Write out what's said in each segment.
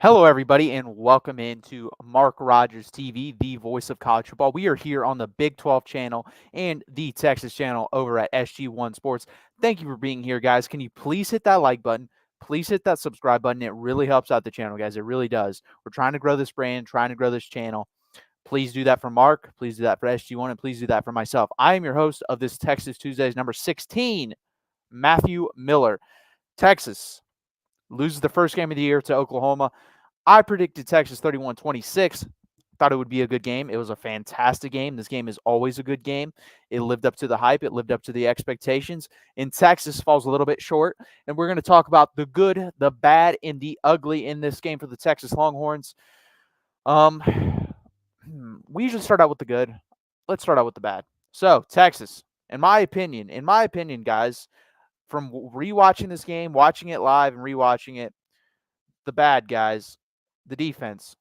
Hello, everybody, and welcome into Mark Rogers TV, the voice of college football. We are here on the Big 12 channel and the Texas channel over at SG1 Sports. Thank you for being here, guys. Can you please hit that like button? Please hit that subscribe button. It really helps out the channel, guys. It really does. We're trying to grow this brand, trying to grow this channel. Please do that for Mark. Please do that for SG1, and please do that for myself. I am your host of this Texas Tuesdays number 16, Matthew Miller. Texas loses the first game of the year to Oklahoma. I predicted Texas 31-26. Thought it would be a good game. It was a fantastic game. This game is always a good game. It lived up to the hype. It lived up to the expectations. And Texas falls a little bit short. And we're going to talk about the good, the bad, and the ugly in this game for the Texas Longhorns. Um, we usually start out with the good. Let's start out with the bad. So, Texas, in my opinion, guys, from rewatching this game, watching it live and rewatching it, the bad guys, the defense.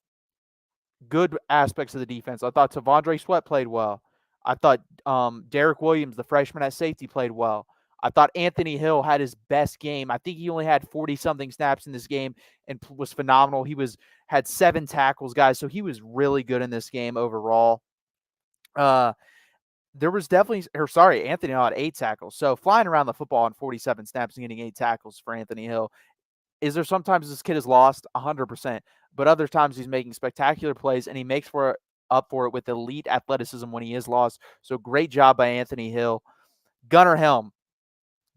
Good aspects of the defense. I thought Tavondre Sweat played well. I thought Derek Williams, the freshman at safety, played well. I thought Anthony Hill had his best game. I think he only had 40-something snaps in this game and was phenomenal. He had 7 tackles, guys, so he was really good in this game overall. There was Anthony Hill had 8 tackles. So flying around the football on 47 snaps and getting 8 tackles for Anthony Hill. Is there sometimes this kid is lost? 100%. But other times he's making spectacular plays, and he makes up for it with elite athleticism when he is lost. So great job by Anthony Hill. Gunnar Helm,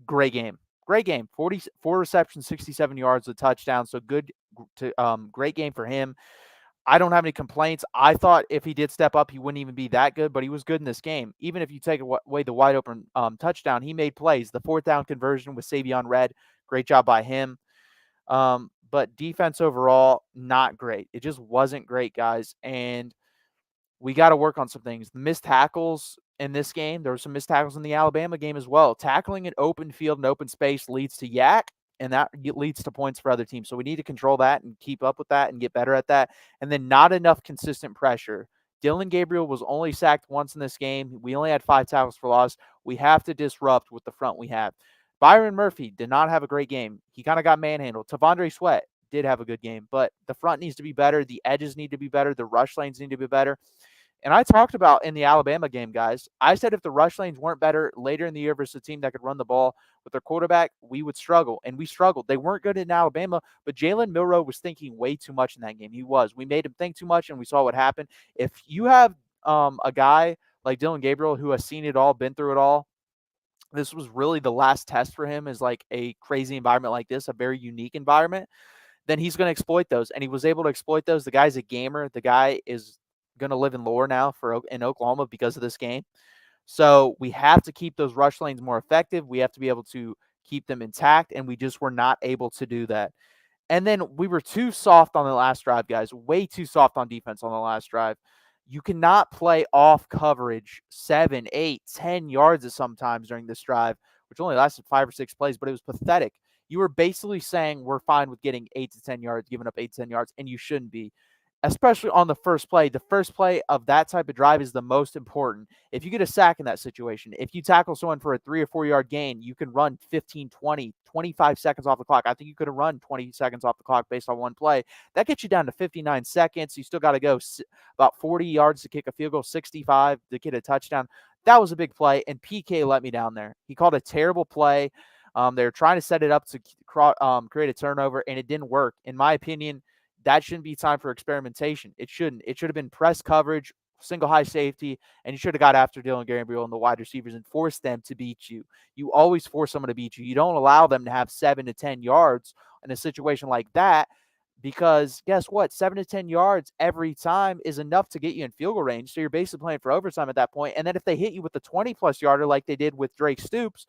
great game. Great game. 44 receptions, 67 yards, a touchdown. So great game for him. I don't have any complaints. I thought if he did step up, he wouldn't even be that good, but he was good in this game. Even if you take away the wide open touchdown, he made plays. The 4th down conversion with Savion Red, great job by him. But defense overall, not great. It just wasn't great, guys. And we got to work on some things. The missed tackles in this game, there were some missed tackles in the Alabama game as well. Tackling an open field and open space leads to yak, and that leads to points for other teams. So we need to control that and keep up with that and get better at that. And then not enough consistent pressure. Dillon Gabriel was only sacked once in this game. We only had 5 tackles for loss. We have to disrupt with the front we have. Byron Murphy did not have a great game. He kind of got manhandled. Tavondre Sweat did have a good game, but the front needs to be better. The edges need to be better. The rush lanes need to be better. And I talked about in the Alabama game, guys, I said if the rush lanes weren't better later in the year versus a team that could run the ball with their quarterback, we would struggle. And we struggled. They weren't good in Alabama, but Jalen Milroe was thinking way too much in that game. He was. We made him think too much, and we saw what happened. If you have a guy like Dillon Gabriel who has seen it all, been through it all, this was really the last test for him is like a crazy environment like this, a very unique environment, then he's going to exploit those. And he was able to exploit those. The guy's a gamer. The guy is going to live in lore now in Oklahoma because of this game. So we have to keep those rush lanes more effective. We have to be able to keep them intact, and we just were not able to do that. And then we were too soft on the last drive, guys, way too soft on defense on the last drive. You cannot play off coverage 7, 8, 10 yards at sometimes during this drive, which only lasted 5 or 6 plays, but it was pathetic. You were basically saying we're fine with getting 8 to 10 yards, giving up 8 to 10 yards, and you shouldn't be, especially on the first play. The first play of that type of drive is the most important. If you get a sack in that situation, if you tackle someone for a 3 or 4 yard gain, you can run 15, 20, 25 seconds off the clock. I think you could have run 20 seconds off the clock based on one play. That gets you down to 59 seconds. You still got to go about 40 yards to kick a field goal, 65 to get a touchdown. That was a big play, and PK let me down there. He called a terrible play. They were trying to set it up to create a turnover, and it didn't work. In my opinion, that shouldn't be time for experimentation. It shouldn't. It should have been press coverage, single high safety, and you should have got after Dillon Gabriel and the wide receivers and forced them to beat you. You always force someone to beat you. You don't allow them to have 7 to 10 yards in a situation like that, because guess what? 7 to 10 yards every time is enough to get you in field goal range. So you're basically playing for overtime at that point. And then if they hit you with the 20-plus yarder like they did with Drake Stoops,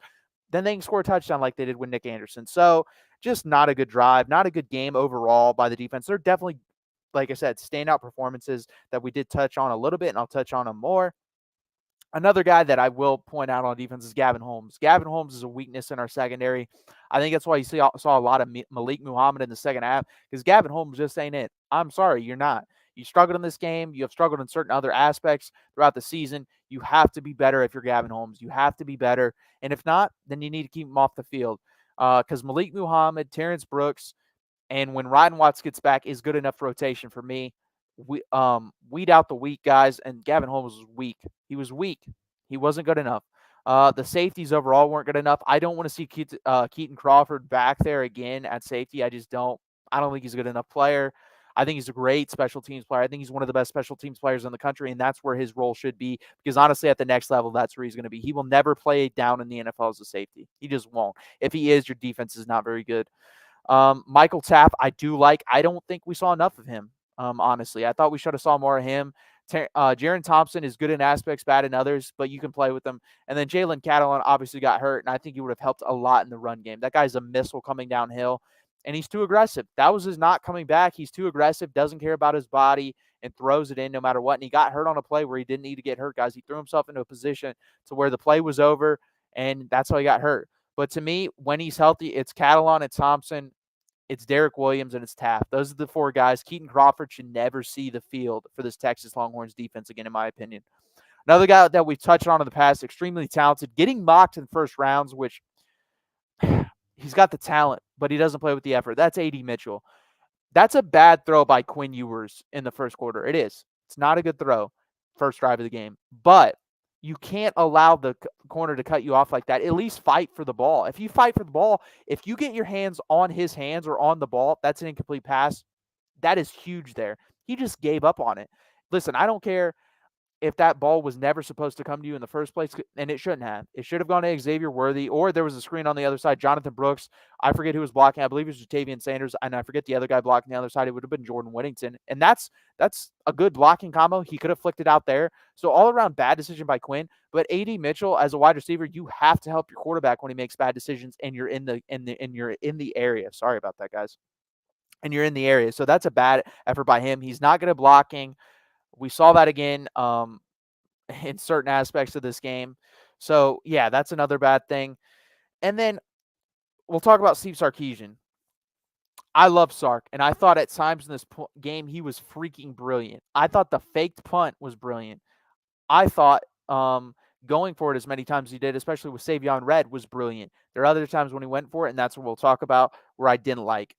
then they can score a touchdown like they did with Nick Anderson. So just not a good drive, not a good game overall by the defense. They're definitely, like I said, standout performances that we did touch on a little bit, and I'll touch on them more. Another guy that I will point out on defense is Gavin Holmes. Gavin Holmes is a weakness in our secondary. I think that's why you saw a lot of Malik Muhammad in the second half, because Gavin Holmes just ain't it. I'm sorry, you're not. You struggled in this game. You have struggled in certain other aspects throughout the season. You have to be better if you're Gavin Holmes. You have to be better. And if not, then you need to keep him off the field. Because Malik Muhammad, Terrence Brooks, And when Ryan Watts gets back, is good enough rotation for me. Weed out the weak guys, and Gavin Holmes was weak. He was weak. He wasn't good enough. The safeties overall weren't good enough. I don't want to see Keaton Crawford back there again at safety. I just don't. I don't think he's a good enough player. I think he's a great special teams player. I think he's one of the best special teams players in the country, and that's where his role should be. Because honestly, at the next level, that's where he's going to be. He will never play down in the NFL as a safety. He just won't. If he is, your defense is not very good. Michael Tapp, I do like. I don't think we saw enough of him. Honestly, I thought we should have saw more of him. Jaron Thompson is good in aspects, bad in others, but you can play with them. And then Jalen Catalon obviously got hurt, and I think he would have helped a lot in the run game. That guy's a missile coming downhill, and he's too aggressive. That was his not coming back. He's too aggressive, doesn't care about his body, and throws it in no matter what. And he got hurt on a play where he didn't need to get hurt, guys. He threw himself into a position to where the play was over, and that's how he got hurt. But to me, when he's healthy, it's Catalon, it's Thompson, it's Derek Williams, and it's Taft. Those are the four guys. Keaton Crawford should never see the field for this Texas Longhorns defense again, in my opinion. Another guy that we've touched on in the past, extremely talented, getting mocked in first rounds, which he's got the talent, but he doesn't play with the effort. That's A.D. Mitchell. That's a bad throw by Quinn Ewers in the first quarter. It is. It's not a good throw, first drive of the game. But you can't allow the corner to cut you off like that. At least fight for the ball. If you fight for the ball, if you get your hands on his hands or on the ball, that's an incomplete pass. That is huge there. He just gave up on it. Listen, I don't care if that ball was never supposed to come to you in the first place, and it shouldn't have. It should have gone to Xavier Worthy, or there was a screen on the other side. Jonathan Brooks, I forget who was blocking. I believe it was Jatavian Sanders, and I forget the other guy blocking the other side. It would have been Jordan Whittington, and that's a good blocking combo. He could have flicked it out there. So all around bad decision by Quinn. But A.D. Mitchell, as a wide receiver, you have to help your quarterback when he makes bad decisions, and you're in the area. Sorry about that, guys. And you're in the area, so that's a bad effort by him. He's not good at blocking. We saw that again. In certain aspects of this game. So, yeah, that's another bad thing. And then we'll talk about Steve Sarkisian. I love Sark, and I thought at times in this game he was freaking brilliant. I thought the faked punt was brilliant. I thought going for it as many times as he did, especially with Savion Red, was brilliant. There are other times when he went for it, and that's what we'll talk about, where I didn't like.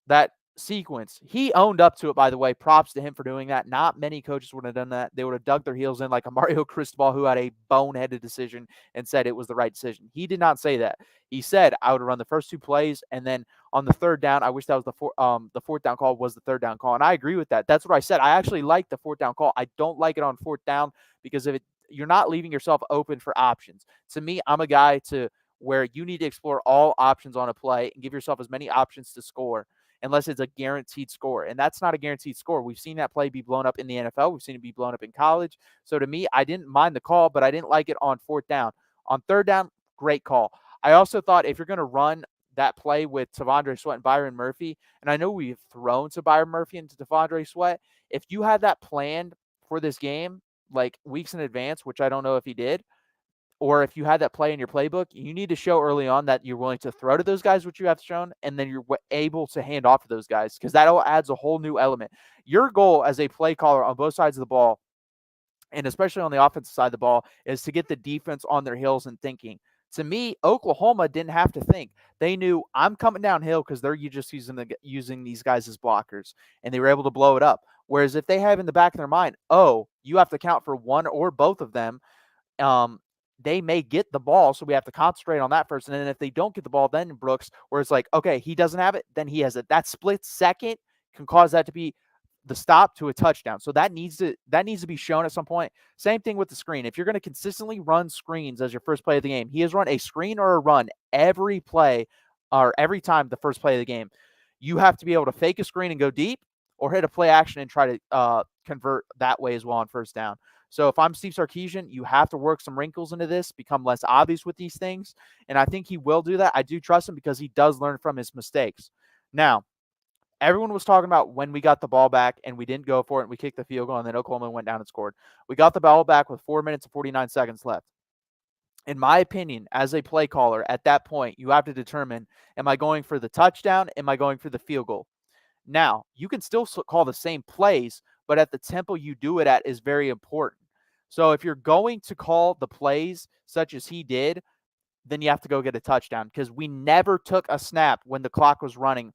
That sequence, he owned up to it, by the way. Props to him for doing that. Not many coaches would have done that. They would have dug their heels in like a Mario Cristobal, who had a boneheaded decision and said it was the right decision. He did not say that. He said, I would have run the first two plays, and then on the third down, I wish that was the fourth down call was the third down call. And I agree with that. That's what I said. I actually like the fourth down call. I don't like it on fourth down because you're not leaving yourself open for options. To me, I'm a guy where you need to explore all options on a play and give yourself as many options to score, unless it's a guaranteed score. And that's not a guaranteed score. We've seen that play be blown up in the NFL. We've seen it be blown up in college. So to me, I didn't mind the call, but I didn't like it on fourth down. On third down, great call. I also thought if you're going to run that play with Tavondre Sweat and Byron Murphy, and I know we've thrown to Byron Murphy and to Tavondre Sweat, if you had that planned for this game, like weeks in advance, which I don't know if he did, or if you had that play in your playbook, you need to show early on that you're willing to throw to those guys, which you have shown, and then you're able to hand off to those guys, because that adds a whole new element. Your goal as a play caller on both sides of the ball, and especially on the offensive side of the ball, is to get the defense on their heels and thinking. To me, Oklahoma didn't have to think. They knew I'm coming downhill because they're just using these guys as blockers, and they were able to blow it up. Whereas if they have in the back of their mind, oh, you have to count for one or both of them, they may get the ball, so we have to concentrate on that first. And then if they don't get the ball, then Brooks, where it's like, okay, he doesn't have it, then he has it. That split second can cause that to be the stop to a touchdown. So that needs to be shown at some point. Same thing with the screen. If you're going to consistently run screens as your first play of the game, he has run a screen or a run every play or every time the first play of the game. You have to be able to fake a screen and go deep, or hit a play action and try to convert that way as well on first down. So if I'm Steve Sarkisian, you have to work some wrinkles into this, become less obvious with these things. And I think he will do that. I do trust him because he does learn from his mistakes. Now, everyone was talking about when we got the ball back and we didn't go for it and we kicked the field goal and then Oklahoma went down and scored. We got the ball back with 4 minutes and 49 seconds left. In my opinion, as a play caller, at that point, you have to determine, am I going for the touchdown? Am I going for the field goal? Now, you can still call the same plays, but at the tempo you do it at is very important. So if you're going to call the plays such as he did, then you have to go get a touchdown, because we never took a snap when the clock was running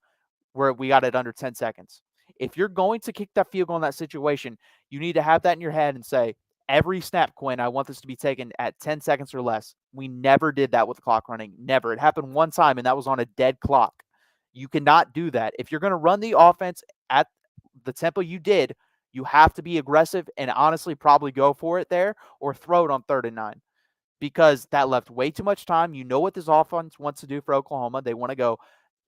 where we got it under 10 seconds. If you're going to kick that field goal in that situation, you need to have that in your head and say, every snap, Quinn, I want this to be taken at 10 seconds or less. We never did that with the clock running. Never. It happened one time, and that was on a dead clock. You cannot do that. If you're going to run the offense at the tempo you did, you have to be aggressive and honestly probably go for it there or throw it on 3rd and 9 because that left way too much time. You know what this offense wants to do for Oklahoma. They want to go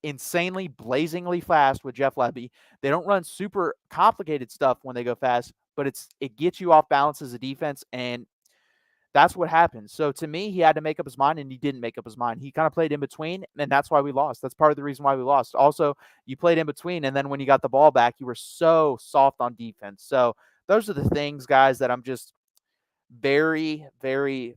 insanely, blazingly fast with Jeff Lebby. They don't run super complicated stuff when they go fast, but it gets you off balance as a defense, and that's what happens. So to me, he had to make up his mind, and he didn't make up his mind. He kind of played in between, and that's why we lost. That's part of the reason why we lost. Also, you played in between, and then when you got the ball back, you were so soft on defense. So those are the things, guys, that I'm just very, very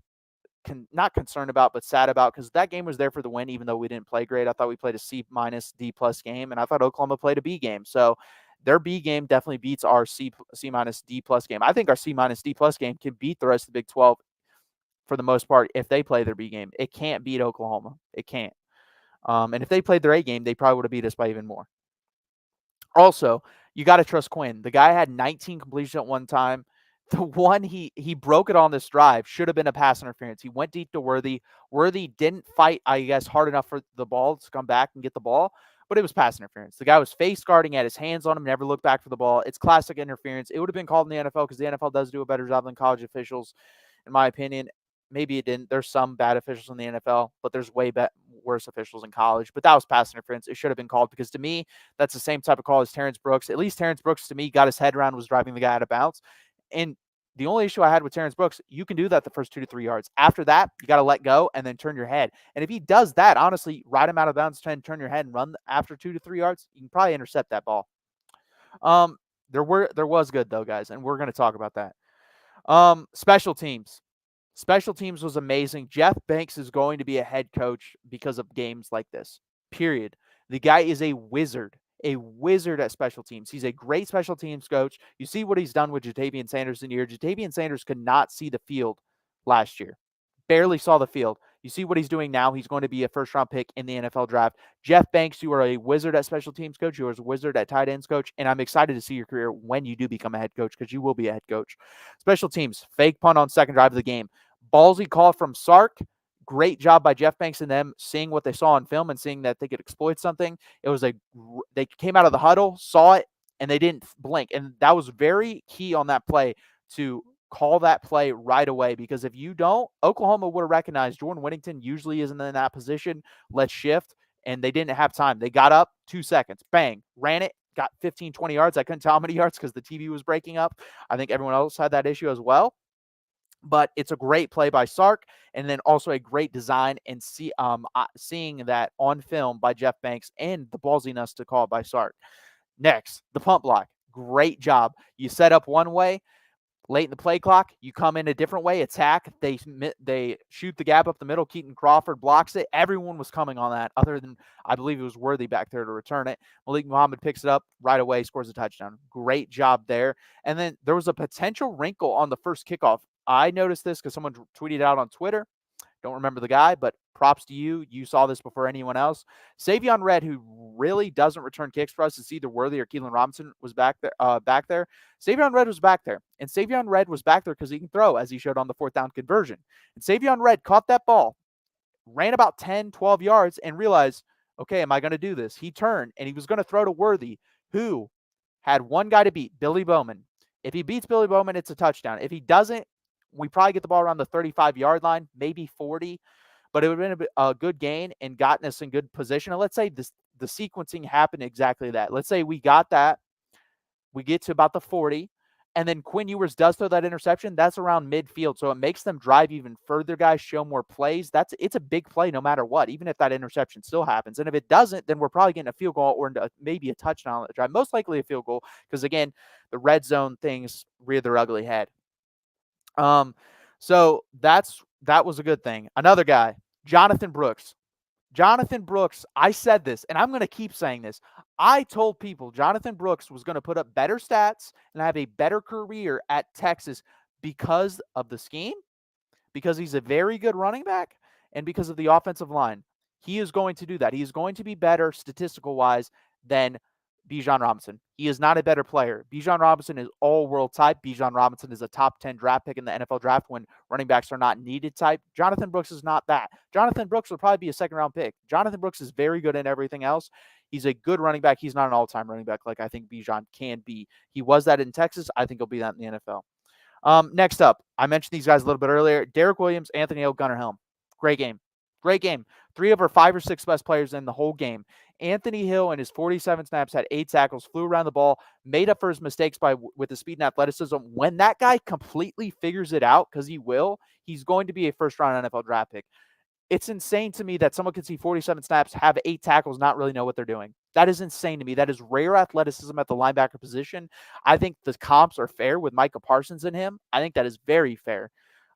not concerned about, but sad about, because that game was there for the win, even though we didn't play great. I thought we played a C minus D plus game, and I thought Oklahoma played a B game. So their B game definitely beats our C minus D plus game. I think our C minus D plus game can beat the rest of the Big 12 for the most part if they play their B game. It can't beat Oklahoma. It can't. And if they played their A game, they probably would have beat us by even more. Also, you got to trust Quinn. The guy had 19 completions at one time. The one he broke it on this drive should have been a pass interference. He went deep to Worthy. Worthy didn't fight, I guess, hard enough for the ball to come back and get the ball, but it was pass interference. The guy was face guarding, had his hands on him, never looked back for the ball. It's classic interference. It would have been called in the NFL because the NFL does do a better job than college officials, in my opinion. Maybe it didn't. There's some bad officials in the NFL, but there's way worse officials in college. But that was pass interference. It should have been called because to me, that's the same type of call as Terrence Brooks. At least Terrence Brooks, to me, got his head around, was driving the guy out of bounds. And the only issue I had with Terrence Brooks, you can do that the first 2 to 3 yards. After that, you got to let go and then turn your head. And if he does that, honestly, ride him out of bounds, turn your head and run after 2 to 3 yards, you can probably intercept that ball. There was good though, guys, and we're going to talk about that. Special teams. Special teams was amazing. Jeff Banks is going to be a head coach because of games like this, period. The guy is a wizard at special teams. He's a great special teams coach. You see what he's done with Jatavian Sanders in the year. Jatavian Sanders could not see the field last year. Barely saw the field. You see what he's doing now. He's going to be a first-round pick in the NFL draft. Jeff Banks, you are a wizard at special teams coach. You are a wizard at tight ends coach, and I'm excited to see your career when you do become a head coach because you will be a head coach. Special teams, fake punt on second drive of the game. Ballsy call from Sark. Great job by Jeff Banks and them seeing what they saw on film and seeing that they could exploit something. They came out of the huddle, saw it, and they didn't blink. And that was very key on that play to call that play right away, because if you don't, Oklahoma would have recognized Jordan Whittington usually isn't in that position. Let's shift. And they didn't have time. They got up 2 seconds, bang, ran it, got 15, 20 yards. I couldn't tell how many yards because the TV was breaking up. I think everyone else had that issue as well. But it's a great play by Sark, and then also a great design and seeing that on film by Jeff Banks and the ballsiness to call it by Sark. Next, the pump block. Great job. You set up one way. Late in the play clock, you come in a different way, attack. They shoot the gap up the middle. Keaton Crawford blocks it. Everyone was coming on that, other than I believe it was Worthy back there to return it. Malik Muhammad picks it up right away, scores a touchdown. Great job there. And then there was a potential wrinkle on the first kickoff. I noticed this because someone tweeted out on Twitter. Don't remember the guy, but props to you. You saw this before anyone else. Savion Red, who really doesn't return kicks for us, it's either Worthy or Keelan Robinson, was back there. Savion Red was back there. And Savion Red was back there because he can throw, as he showed on the 4th down conversion. And Savion Red caught that ball, ran about 10, 12 yards, and realized, okay, am I going to do this? He turned, and he was going to throw to Worthy, who had one guy to beat, Billy Bowman. If he beats Billy Bowman, it's a touchdown. If he doesn't, we probably get the ball around the 35-yard line, maybe 40, but it would have been a good gain and gotten us in good position. And let's say the sequencing happened exactly that. Let's say we got that. We get to about the 40, and then Quinn Ewers does throw that interception. That's around midfield, so it makes them drive even further, guys, show more plays. It's a big play no matter what, even if that interception still happens. And if it doesn't, then we're probably getting a field goal or maybe a touchdown on the drive. Most likely a field goal because, again, the red zone things rear their ugly head. So that was a good thing. Another guy, Jonathan Brooks. Jonathan Brooks, I said this, and I'm going to keep saying this. I told people Jonathan Brooks was going to put up better stats and have a better career at Texas because of the scheme, because he's a very good running back, and because of the offensive line. He is going to do that. He is going to be better statistical-wise than Bijan Robinson. He is not a better player. Bijan Robinson is all-world type. Bijan Robinson is a top 10 draft pick in the NFL draft when running backs are not needed type. Jonathan Brooks is not that. Jonathan Brooks will probably be a second-round pick. Jonathan Brooks is very good in everything else. He's a good running back. He's not an all-time running back like I think Bijan can be. He was that in Texas. I think he'll be that in the NFL. Next up, I mentioned these guys a little bit earlier. Derek Williams, Anthony Hill, Gunnar Helm. Great game. Great game. 3 of our 5 or 6 best players in the whole game. Anthony Hill in his 47 snaps had 8 tackles, flew around the ball, made up for his mistakes with the speed and athleticism. When that guy completely figures it out, because he will, he's going to be a first-round NFL draft pick. It's insane to me that someone can see 47 snaps, have 8 tackles, not really know what they're doing. That is insane to me. That is rare athleticism at the linebacker position. I think the comps are fair with Micah Parsons and him. I think that is very fair.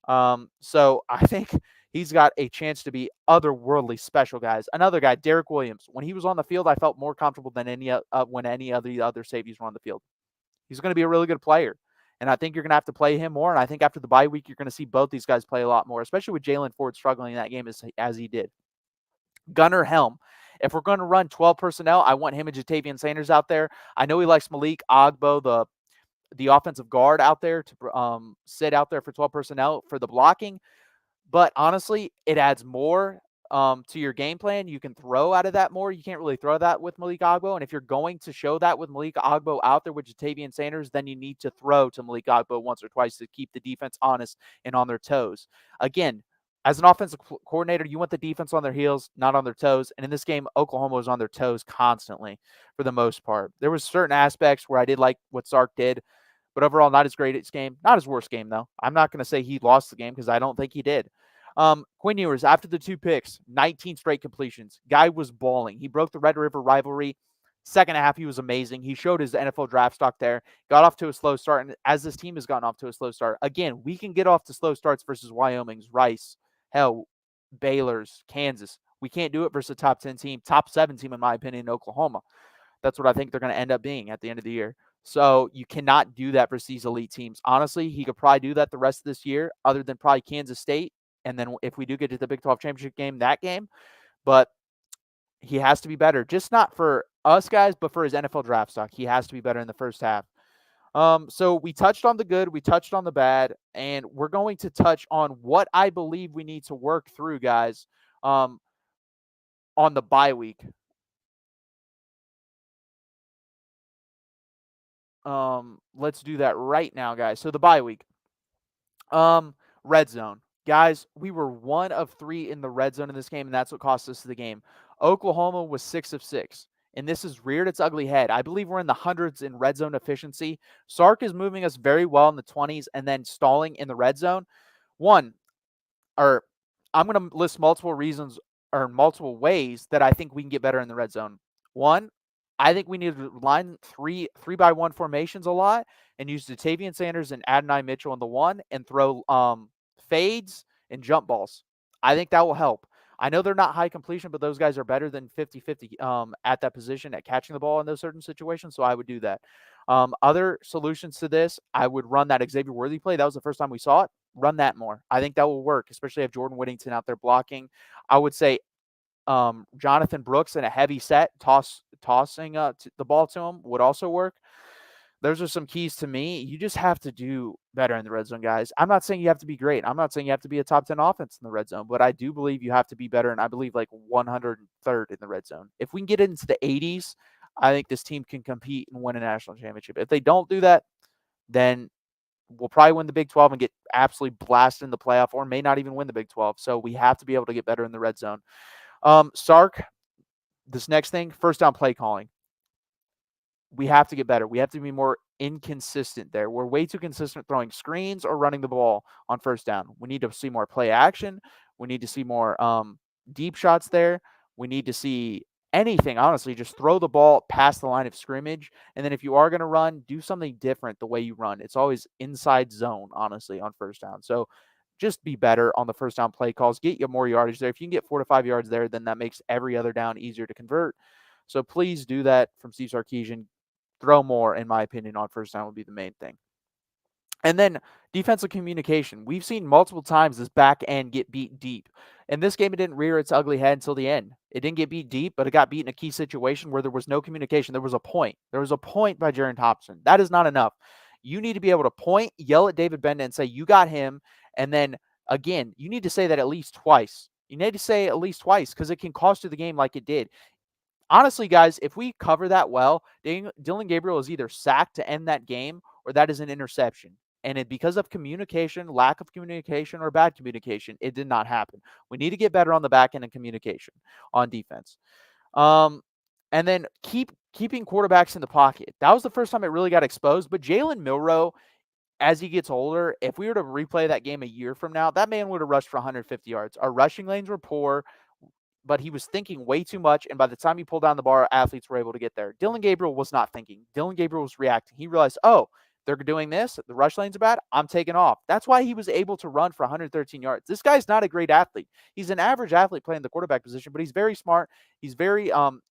So I think he's got a chance to be otherworldly special, guys. Another guy, Derek Williams. When he was on the field, I felt more comfortable than when any of the other safeties were on the field. He's going to be a really good player. And I think you're going to have to play him more. And I think after the bye week, you're going to see both these guys play a lot more, especially with Jalen Ford struggling in that game as he did. Gunnar Helm. If we're going to run 12 personnel, I want him and Jatavian Sanders out there. I know he likes Malik Agbo, the offensive guard, out there to sit out there for 12 personnel for the blocking. But honestly, it adds more to your game plan. You can throw out of that more. You can't really throw that with Malik Agbo. And if you're going to show that with Malik Agbo out there with Jatavian Sanders, then you need to throw to Malik Agbo once or twice to keep the defense honest and on their toes. Again, as an offensive coordinator, you want the defense on their heels, not on their toes. And in this game, Oklahoma was on their toes constantly for the most part. There was certain aspects where I did like what Sark did, but overall, not his greatest game. Not his worst game, though. I'm not going to say he lost the game because I don't think he did. Quinn Ewers, after the 2 picks, 19 straight completions. Guy was balling. He broke the Red River rivalry. Second half, he was amazing. He showed his NFL draft stock there. Got off to a slow start, and as this team has gotten off to a slow start, again, we can get off to slow starts versus Wyoming's, Rice, hell, Baylor's, Kansas. We can't do it versus a top 10 team, top 7 team, in my opinion, in Oklahoma. That's what I think they're going to end up being at the end of the year. So you cannot do that versus these elite teams. Honestly, he could probably do that the rest of this year, other than probably Kansas State. And then if we do get to the Big 12 championship game, that game. But he has to be better. Just not for us guys, but for his NFL draft stock. He has to be better in the first half. So we touched on the good, we touched on the bad, and we're going to touch on what I believe we need to work through, guys, on the bye week. Let's do that right now, guys. So the bye week. Red zone. Guys, we were 1 of 3 in the red zone in this game, and that's what cost us the game. Oklahoma was 6 of 6. And this has reared its ugly head. I believe we're in the hundreds in red zone efficiency. Sark is moving us very well in the 20s and then stalling in the red zone. I'm going to list multiple reasons or multiple ways that I think we can get better in the red zone. One, I think we need to line 3-by-1 formations a lot and use Jatavian Sanders and Adonai Mitchell in the 1 and throw fades and jump balls. I think that will help. I know they're not high completion, but those guys are better than 50-50 at that position at catching the ball in those certain situations, so I would do that. Other solutions to this, I would run that Xavier Worthy play. That was the first time we saw it. Run that more. I think that will work, especially if Jordan Whittington out there blocking. I would say Jonathan Brooks in a heavy set, tossing the ball to him would also work. Those are some keys to me. You just have to do better in the red zone, guys. I'm not saying you have to be great. I'm not saying you have to be a top 10 offense in the red zone, but I do believe you have to be better, and I believe like 103rd in the red zone. If we can get into the 80s, I think this team can compete and win a national championship. If they don't do that, then we'll probably win the Big 12 and get absolutely blasted in the playoff, or may not even win the Big 12. So we have to be able to get better in the red zone. Sark, this next thing, first down play calling. We have to get better. We have to be more inconsistent there. We're way too consistent throwing screens or running the ball on first down. We need to see more play action. We need to see more deep shots there. We need to see anything, honestly. Just throw the ball past the line of scrimmage. And then if you are going to run, do something different the way you run. It's always inside zone, honestly, on first down. So just be better on the first down play calls. Get you more yardage there. If you can get 4 to 5 yards there, then that makes every other down easier to convert. So please do that from Steve Sarkisian. Throw more, in my opinion, on first down would be the main thing. And then defensive communication. We've seen multiple times this back end get beat deep. In this game, it didn't rear its ugly head until the end. It didn't get beat deep, but it got beat in a key situation where there was no communication. There was a point. There was a point by Jaron Thompson. That is not enough. You need to be able to point, yell at David Benda and say, you got him. And then, again, you need to say that at least twice. You need to say it at least twice because it can cost you the game like it did. Honestly, guys, if we cover that well, Dillon Gabriel is either sacked to end that game or that is an interception. And because of communication, lack of communication, or bad communication, it did not happen. We need to get better on the back end and communication on defense. And then keeping quarterbacks in the pocket. That was the first time it really got exposed. But Jalen Milroe, as he gets older, if we were to replay that game a year from now, that man would have rushed for 150 yards. Our rushing lanes were poor, but he was thinking way too much. And by the time he pulled down the bar, athletes were able to get there. Dillon Gabriel was not thinking. Dillon Gabriel was reacting. He realized, oh, they're doing this. The rush lanes are bad. I'm taking off. That's why he was able to run for 113 yards. This guy's not a great athlete. He's an average athlete playing the quarterback position, but he's very smart. He's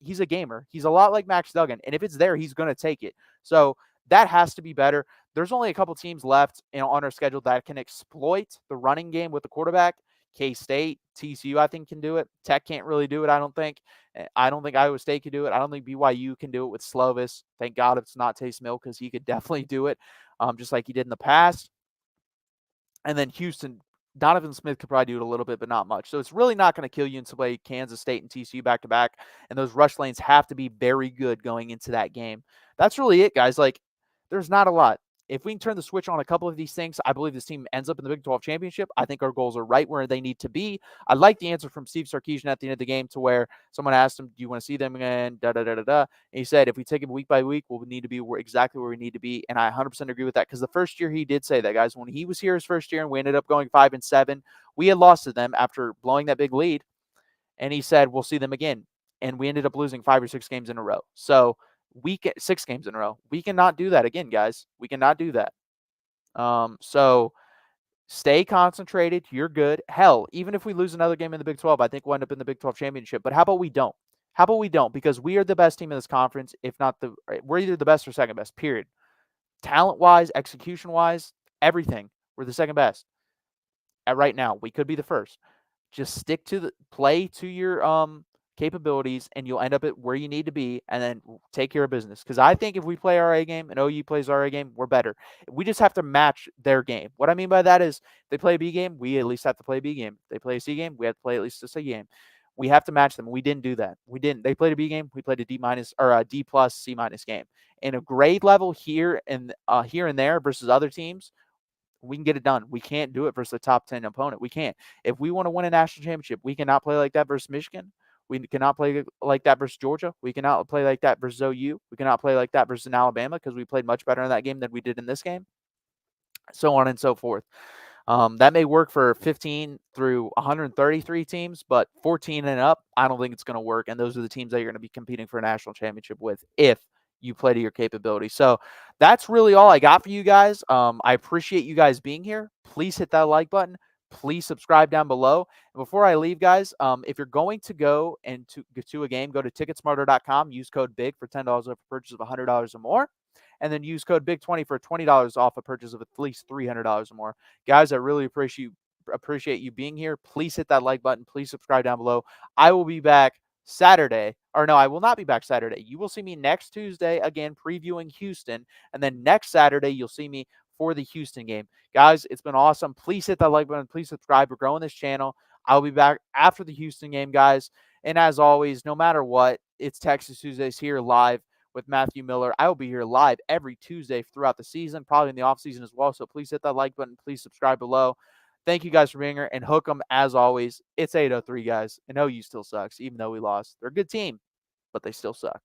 he's a gamer. He's a lot like Max Duggan. And if it's there, he's going to take it. So that has to be better. There's only a couple teams left on our schedule that can exploit the running game with the quarterback. K-State, TCU, I think, can do it. Tech can't really do it, I don't think. I don't think Iowa State can do it. I don't think BYU can do it with Slovis. Thank God it's not Taysom Hill because he could definitely do it, just like he did in the past. And then Houston, Donovan Smith could probably do it a little bit, but not much. So it's really not going to kill you until play Kansas State and TCU back-to-back. And those rush lanes have to be very good going into that game. That's really it, guys. Like, there's not a lot. If we can turn the switch on a couple of these things, I believe this team ends up in the Big 12 championship. I think our goals are right where they need to be. I like the answer from Steve Sarkisian at the end of the game to where someone asked him, do you want to see them again? And he said, if we take it week by week, we'll need to be exactly where we need to be. And I 100% agree with that because the first year he did say that, guys. When he was here his first year and we ended up going 5-7, we had lost to them after blowing that big lead. And he said, we'll see them again. And we ended up losing 5 or 6 games in a row. So 6 games in a row. We cannot do that again, guys. We cannot do that. So stay concentrated. You're good. Hell, even if we lose another game in the Big 12, I think we'll end up in the Big 12 championship. But how about we don't? How about we don't? Because we are the best team in this conference, if not we're either the best or second best, period. Talent-wise, execution-wise, everything. We're the second best. Right now, we could be the first. Just stick to the play to your capabilities, and you'll end up at where you need to be, and then take care of business. Because I think if we play our A game and OU plays our A game, we're better. We just have to match their game. What I mean by that is they play a B game, we at least have to play a B game. They play a C game, we have to play at least a C game. We have to match them. We didn't do that. We didn't. They played a B game, we played a D minus or a D plus C minus game. In a grade level here and there versus other teams, we can get it done. We can't do it versus a top 10 opponent. We can't. If we want to win a national championship, we cannot play like that versus Michigan. We cannot play like that versus Georgia. We cannot play like that versus OU. We cannot play like that versus Alabama because we played much better in that game than we did in this game. So on and so forth. That may work for 15 through 133 teams, but 14 and up, I don't think it's going to work. And those are the teams that you're going to be competing for a national championship with if you play to your capability. So that's really all I got for you guys. I appreciate you guys being here. Please hit that like button. Please subscribe down below. And before I leave, guys, if you're going to go and to a game, go to ticketsmarter.com. Use code BIG for $10 off a purchase of $100 or more. And then use code BIG20 for $20 off a purchase of at least $300 or more. Guys, I really appreciate you being here. Please hit that like button. Please subscribe down below. I will be back Saturday. Or no, I will not be back Saturday. You will see me next Tuesday, again, previewing Houston. And then next Saturday, you'll see me for the Houston game. Guys, it's been awesome. Please hit that like button. Please subscribe. We're growing this channel. I'll be back after the Houston game, guys. And as always, no matter what, it's Texas Tuesdays here live with Matthew Miller. I will be here live every Tuesday throughout the season, probably in the offseason as well. So please hit that like button. Please subscribe below. Thank you guys for being here, and hook 'em as always. It's 803, guys. And OU still sucks, even though we lost. They're a good team, but they still suck.